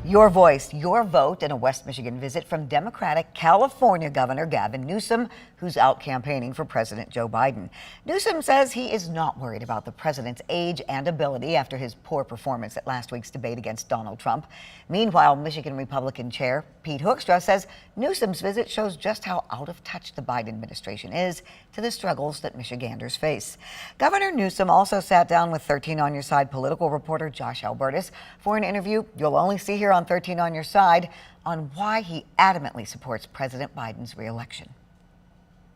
Your voice, your vote in a West Michigan visit from Democratic California Governor Gavin Newsom, who's out campaigning for President Joe Biden. Newsom says he is not worried about the president's age and ability after his poor performance at last week's debate against Donald Trump. Meanwhile, Michigan Republican Chair Pete Hoekstra says Newsom's visit shows just how out of touch the Biden administration is to the struggles that Michiganders face. Governor Newsom also sat down with 13 on Your Side political reporter Josh Albertus for an interview you'll only see here on 13 on Your Side on why he adamantly supports President Biden's reelection.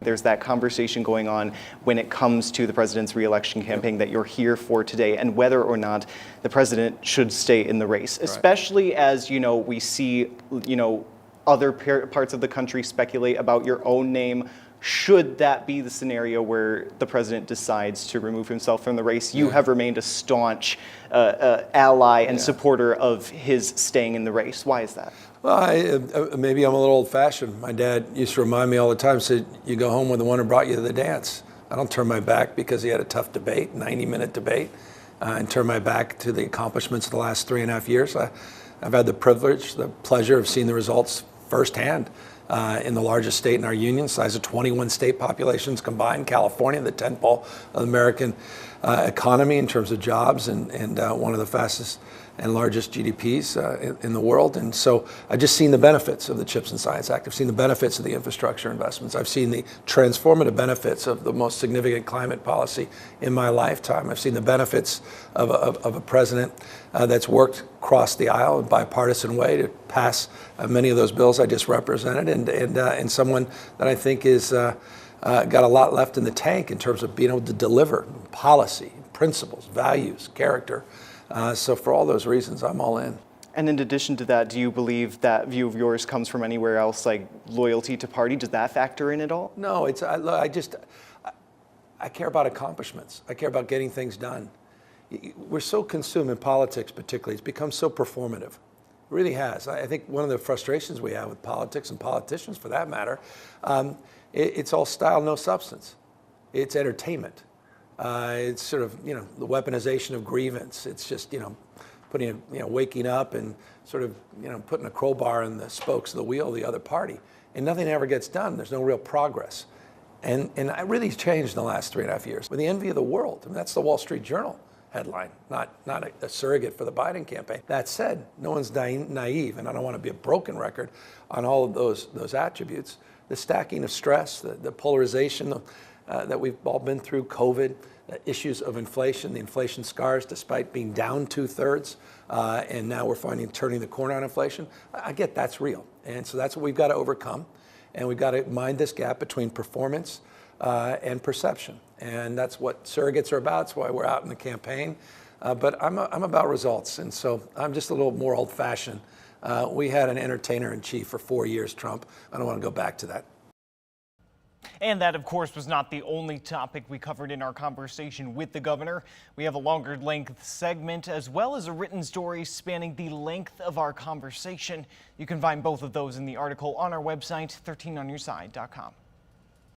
There's that conversation going on when it comes to the president's reelection campaign that you're here for today, and whether or not the president should stay in the race, especially as, we see, other parts of the country speculate about your own name. Should that be the scenario where the president decides to remove himself from the race? You have remained a staunch ally and supporter of his staying in the race. Why is that? Well, maybe I'm a little old-fashioned. My dad used to remind me all the time, said, you go home with the one who brought you to the dance. I don't turn my back because he had a tough debate, 90-minute debate, and turn my back to the accomplishments of the last 3.5 years. I've had the privilege, the pleasure of seeing the results firsthand in the largest state in our union, size of 21 state populations combined, California, the 10th pole of the American economy in terms of jobs, and one of the fastest and largest GDPs in the world. And so I've just seen the benefits of the CHIPS and Science Act. I've seen the benefits of the infrastructure investments. I've seen the transformative benefits of the most significant climate policy in my lifetime. I've seen the benefits of a president that's worked across the aisle in a bipartisan way to pass many of those bills I just represented, and someone that I think is got a lot left in the tank in terms of being able to deliver policy, principles, values, character. So for all those reasons, I'm all in. And in addition to that, do you believe that view of yours comes from anywhere else, like loyalty to party? Does that factor in at all? No, I care about accomplishments. I care about getting things done. We're so consumed in politics, particularly. It's become so performative. It really has. I think one of the frustrations we have with politics and politicians, for that matter, it's all style, no substance. It's entertainment. It's sort of, the weaponization of grievance. It's just, putting, waking up and sort of, putting a crowbar in the spokes of the wheel of the other party. And nothing ever gets done. There's no real progress. And it really changed in the last 3.5 years. We're the envy of the world. I mean, that's the Wall Street Journal headline, not a surrogate for the Biden campaign. That said, no one's naive, and I don't want to be a broken record on all of those attributes. The stacking of stress, the polarization that we've all been through, COVID, issues of inflation, the inflation scars, despite being down 2/3, and now we're turning the corner on inflation. I get that's real, and so that's what we've got to overcome, and we've got to mind this gap between performance and perception, and that's what surrogates are about. That's why we're out in the campaign, but I'm about results, and so I'm just a little more old-fashioned. We had an entertainer-in-chief for 4 years, Trump. I don't want to go back to that. And that, of course, was not the only topic we covered in our conversation with the governor. We have a longer length segment as well as a written story spanning the length of our conversation. You can find both of those in the article on our website, 13onyourside.com.